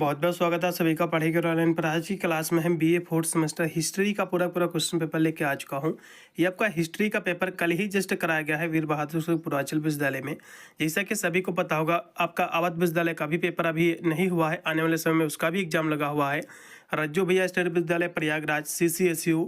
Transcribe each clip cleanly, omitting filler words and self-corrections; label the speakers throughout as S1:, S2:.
S1: बहुत बहुत स्वागत है सभी का पढ़ेगा ऑनलाइन पर। आज की क्लास में हम बीए फोर्थ सेमेस्टर हिस्ट्री का पूरा क्वेश्चन पेपर लेके आ चुका हूँ। ये आपका हिस्ट्री का पेपर कल ही जस्ट कराया गया है वीर बहादुर पूर्वांचल विश्वविद्यालय में। जैसा कि सभी को पता होगा, आपका अवध विश्वविद्यालय का भी पेपर अभी नहीं हुआ है, आने वाले समय में उसका भी एग्जाम लगा हुआ है। रज्जो भैया स्टेट विश्वविद्यालय प्रयागराज, CCSU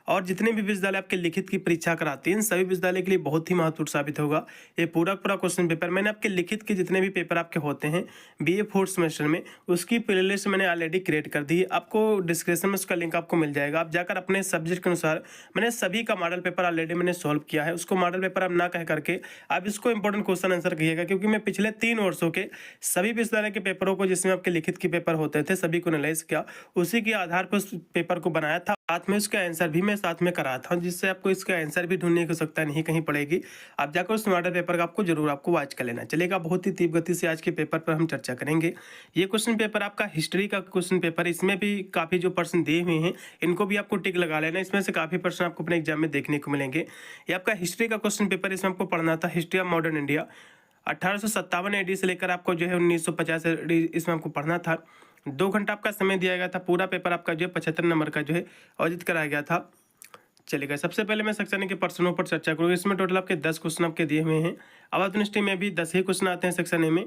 S1: और जितने भी विश्वविद्यालय आपके लिखित की परीक्षा कराते हैं, इन सभी विश्वविद्यालय के लिए बहुत ही महत्वपूर्ण साबित होगा ये पूरा क्वेश्चन पेपर। मैंने आपके लिखित के जितने भी पेपर आपके होते हैं बीए फोर्थ सेमेस्टर में, उसकी प्लेलिस्ट मैंने ऑलरेडी क्रिएट कर दी है। आपको डिस्क्रिप्शन में उसका लिंक आपको मिल जाएगा। आप जाकर अपने सब्जेक्ट के अनुसार मैंने सभी का मॉडल पेपर ऑलरेडी मैंने सॉल्व किया है। उसको मॉडल पेपर आप ना कह करके आप इसको इंपॉर्टेंट क्वेश्चन आंसर कहिएगा, क्योंकि मैं पिछले 3 वर्षों के सभी विश्वविद्यालय के पेपरों को, जिसमें आपके लिखित के पेपर होते थे, सभी को एनालाइज किया, उसी के आधार पर उस पेपर को बनाया था। साथ में उसका आंसर भी मैं साथ में करा था, जिससे आपको इसका आंसर भी ढूंढने की आवश्यकता नहीं कहीं पड़ेगी। आप जाकर उस मॉडल पेपर का आपको जरूर आपको वॉच कर लेना चलेगा। बहुत ही तीव्र गति से आज के पेपर पर हम चर्चा करेंगे। ये क्वेश्चन पेपर आपका हिस्ट्री का क्वेश्चन पेपर, इसमें भी काफ़ी जो प्रश्न दिए हुए हैं इनको भी आपको टिक लगा लेना। इसमें से काफ़ी प्रश्न आपको अपने एग्जाम में देखने को मिलेंगे। ये आपका हिस्ट्री का क्वेश्चन पेपर, इसमें आपको पढ़ना था history of modern India 1857 AD से लेकर आपको जो है 1950 AD इसमें आपको पढ़ना था। 2 घंटा आपका समय दिया गया था। पूरा पेपर आपका जो है 75 नंबर का जो है आयोजित कराया गया था। चलेगा, सबसे पहले मैं सेक्शन के प्रश्नों पर चर्चा करूँगा। इसमें टोटल आपके 10 क्वेश्चन आपके दिए हुए हैं। अवध यूनिवर्सिटी में भी 10 ही क्वेश्चन आते हैं सेक्शन ए में।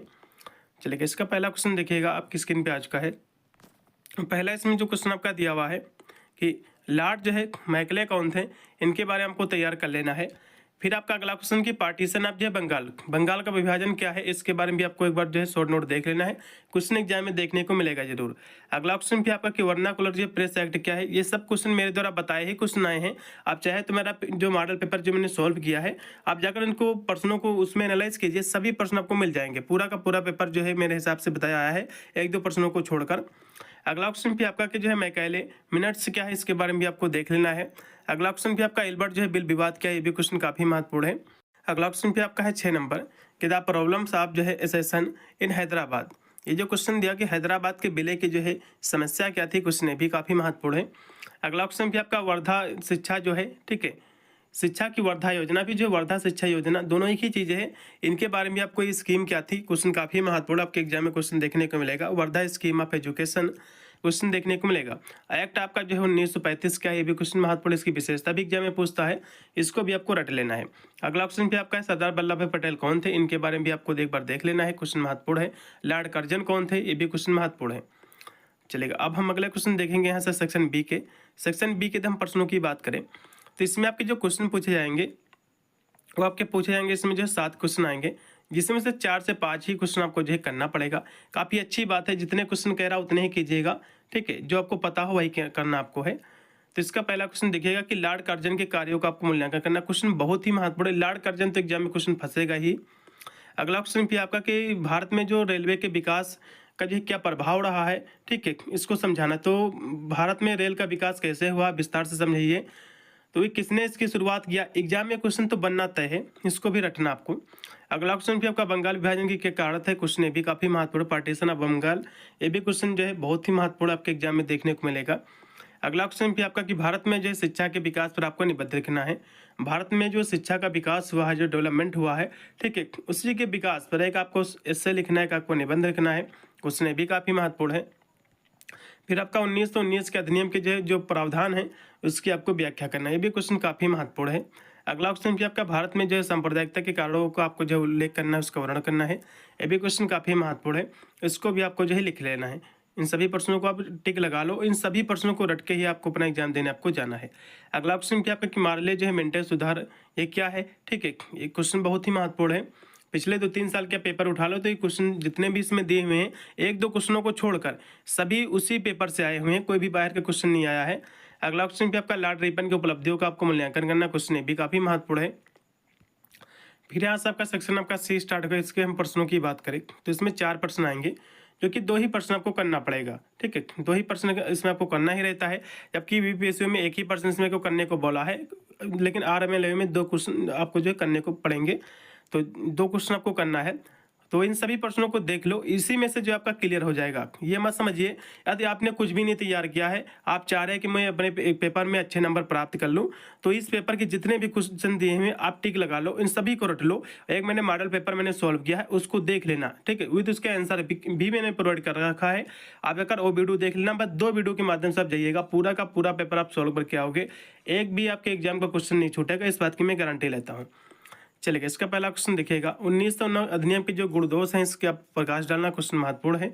S1: चलिए, इसका पहला क्वेश्चन देखिएगा, आपकी स्क्रीन पे आ चुका है। पहला इसमें जो क्वेश्चन आपका दिया हुआ है कि लॉर्ड जो है मैकले कौन थे, इनके बारे में हमको तैयार कर लेना है। फिर आपका अगला क्वेश्चन की पार्टीशन ऑफ जो है बंगाल का विभाजन क्या है, इसके बारे में भी आपको एक बार जो है शॉर्ट नोट देख लेना है। क्वेश्चन एग्जाम में देखने को मिलेगा जरूर। अगला क्वेश्चन भी आपका कि वर्नाकुलर जो प्रेस एक्ट क्या है। ये सब क्वेश्चन मेरे द्वारा बताए ही क्वेश्चन आए हैं। आप चाहे तो मेरा जो मॉडल पेपर जो मैंने सॉल्व किया है, आप जाकर इनको प्रश्नों को उसमें एनालाइज कीजिए, सभी प्रश्न आपको मिल जाएंगे। पूरा का पूरा पेपर जो है मेरे हिसाब से बताया आया है, 1-2 प्रश्नों को छोड़कर। अगला क्वेश्चन भी आपका कि जो है मैकेले मिनट्स क्या है, इसके बारे में भी आपको देख लेना है। अगला क्वेश्चन भी आपका एल्बर्ट जो है बिल विवाद क्या है, ये भी क्वेश्चन काफ़ी महत्वपूर्ण है। अगला क्वेश्चन भी आपका है 6 नंबर कि द प्रॉब्लम्स ऑफ जो है एसेशन इन हैदराबाद। ये जो क्वेश्चन दिया कि हैदराबाद के विलय की जो है समस्या क्या थी, क्वेश्चन ये भी काफ़ी महत्वपूर्ण है। अगला क्वेश्चन भी आपका वर्धा शिक्षा जो है, ठीक है, शिक्षा की वर्धा योजना भी जो वर्धा शिक्षा योजना, दोनों एक ही चीज़ें हैं। इनके बारे में आपको ये स्कीम क्या थी, क्वेश्चन काफ़ी महत्वपूर्ण आपके एग्जाम में क्वेश्चन देखने को मिलेगा। Wardha scheme of education question देखने को मिलेगा। एक्ट आपका जो है 1935 का, ये भी क्वेश्चन महत्वपूर्ण, इसकी विशेषता भी एग्जाम में पूछता है, इसको भी आपको रट लेना है। अगला क्वेश्चन भी आपका है सरदार वल्लभ भाई पटेल कौन थे, इनके बारे में भी आपको एक बार देख लेना है, क्वेश्चन महत्वपूर्ण है। लॉर्ड कर्जन कौन थे, ये भी क्वेश्चन महत्वपूर्ण है। चलेगा, अब हम अगले क्वेश्चन देखेंगे यहाँ से सेक्शन बी के। सेक्शन बी के हम प्रश्नों की बात करें तो इसमें आपके जो क्वेश्चन पूछे जाएंगे वो आपके पूछे जाएंगे, इसमें जो 7 क्वेश्चन आएंगे, जिसमें से 4 से 5 ही क्वेश्चन आपको जो है करना पड़ेगा। काफ़ी अच्छी बात है, जितने क्वेश्चन कह रहा उतने ही कीजिएगा, ठीक है, जो आपको पता हो वही करना आपको है। तो इसका पहला क्वेश्चन देखिएगा कि लॉर्ड कर्जन के कार्यों का आपको मूल्यांकन करना। क्वेश्चन बहुत ही महत्वपूर्ण है, लॉर्ड कर्जन तो एग्जाम में क्वेश्चन फंसेगा ही। अगला क्वेश्चन भी आपका कि भारत में जो रेलवे के विकास का जो क्या प्रभाव रहा है, ठीक है, इसको समझाना। तो भारत में रेल का विकास कैसे हुआ, विस्तार से समझिए। तो ये किसने इसकी शुरुआत किया, एग्जाम में क्वेश्चन तो बनना तय है, इसको भी रटना आपको। अगला क्वेश्चन भी आपका बंगाल विभाजन की क्या कारण है, क्वेश्चन ये भी काफ़ी महत्वपूर्ण, पार्टीशन ऑफ बंगाल, ये भी क्वेश्चन जो है बहुत ही महत्वपूर्ण आपके एग्जाम में देखने को मिलेगा। अगला क्वेश्चन भी आपका कि भारत में जो है शिक्षा के विकास पर आपको निबद्ध लिखना है। भारत में जो शिक्षा का विकास हुआ है, जो डेवलपमेंट हुआ है, ठीक है, उसी के विकास पर एक आपको एस्से लिखना है, आपको निबंध लिखना है, क्वेश्चन ये भी काफ़ी महत्वपूर्ण है। फिर आपका 1919 के अधिनियम के जो प्रावधान है उसकी आपको व्याख्या करना है, ये भी क्वेश्चन काफ़ी महत्वपूर्ण है। अगला क्वेश्चन भी आपका भारत में जो है सांप्रदायिकता के कारणों को आपको जो उल्लेख करना है, उसका वर्णन करना है, ये भी क्वेश्चन काफ़ी महत्वपूर्ण है, इसको भी आपको जो है लिख लेना है। इन सभी प्रश्नों को आप टिक लगा लो, इन सभी प्रश्नों को रट के ही आपको अपना एग्जाम देने आपको जाना है। अगला क्वेश्चन क्या आपका कि मार्ले जो है मेंटेन सुधार, ये क्या है, ठीक है, ये क्वेश्चन बहुत ही महत्वपूर्ण है। पिछले 2-3 साल के पेपर उठा लो तो ये क्वेश्चन जितने भी इसमें दिए हुए हैं, 1-2 क्वेश्चनों को छोड़कर सभी उसी पेपर से आए हुए हैं, कोई भी बाहर का क्वेश्चन नहीं आया है। अगला क्वेश्चन भी आपका लॉर्ड रिपन की उपलब्धियों का आपको मूल्यांकन करना, क्वेश्चन ये भी काफ़ी महत्वपूर्ण है। फिर यहाँ से आपका सेक्शन आपका सी स्टार्ट होगा। इसके हम प्रश्नों की बात करें तो इसमें 4 प्रश्न आएंगे, जो कि 2 ही प्रश्न आपको करना पड़ेगा, ठीक है, 2 ही प्रश्न इसमें आपको करना ही रहता है, जबकि यूपीएससी में 1 ही प्रश्न इसमें को करने को बोला है, लेकिन RMLA में 2 क्वेश्चन आपको जो है करने को पड़ेंगे, तो 2 क्वेश्चन आपको करना है। तो इन सभी प्रश्नों को देख लो, इसी में से जो आपका क्लियर हो जाएगा। ये मत समझिए यदि आपने कुछ भी नहीं तैयार किया है, आप चाह रहे हैं कि मैं अपने पेपर में अच्छे नंबर प्राप्त कर लूँ, तो इस पेपर के जितने भी क्वेश्चन दिए हुए आप टिक लगा लो, इन सभी को रट लो। एक मैंने मॉडल पेपर मैंने सॉल्व किया है, उसको देख लेना, ठीक है, विद उसके आंसर भी मैंने प्रोवाइड कर रखा है। आप अगर वो वीडियो देख लेना, बस 2 वीडियो के माध्यम से आप जाइएगा, पूरा का पूरा पेपर आप सॉल्व करके आओगे, एक भी आपके एग्जाम का क्वेश्चन नहीं छूटेगा, इस बात की मैं गारंटी लेता हूँ। चलिए इसका पहला क्वेश्चन देखिएगा, 1909 अधिनियम के जो गुणदोष हैं इसके आप प्रकाश डालना, क्वेश्चन महत्वपूर्ण है।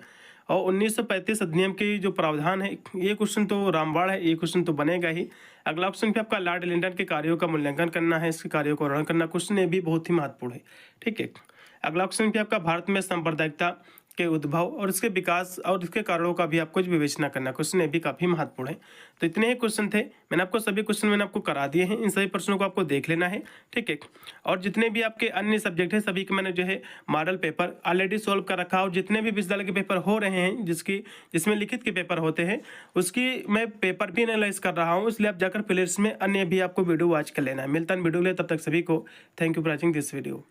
S1: और 1935 अधिनियम के जो प्रावधान है, ये क्वेश्चन तो रामबाण है, ये क्वेश्चन तो बनेगा ही। अगला क्वेश्चन भी आपका लॉर्ड लिंडन के कार्यों का मूल्यांकन करना है, इसके कार्यों का वर्णन करना, क्वेश्चन ये भी बहुत ही महत्वपूर्ण है, ठीक है। अगला क्वेश्चन भी आपका भारत में सांप्रदायिकता के उद्भव और इसके विकास और इसके कारणों का भी आपको विवेचना करना, क्वेश्चन ये भी काफी महत्वपूर्ण है। तो इतने ही क्वेश्चन थे, मैंने आपको सभी क्वेश्चन मैंने आपको करा दिए हैं, इन सभी प्रश्नों को आपको देख लेना है, ठीक है। और जितने भी आपके अन्य सब्जेक्ट है सभी के मैंने जो है मॉडल पेपर ऑलरेडी सॉल्व कर रखा, और जितने भी विश्वविद्यालय के पेपर हो रहे हैं जिसमें लिखित के पेपर होते हैं, उसकी मैं पेपर भी एनालाइज कर रहा हूँ, इसलिए आप जाकर प्लेलिस्ट में अन्य भी आपको वीडियो वॉच कर लेना है। मिलता है वीडियो ले, तब तक सभी को thank you for watching this video.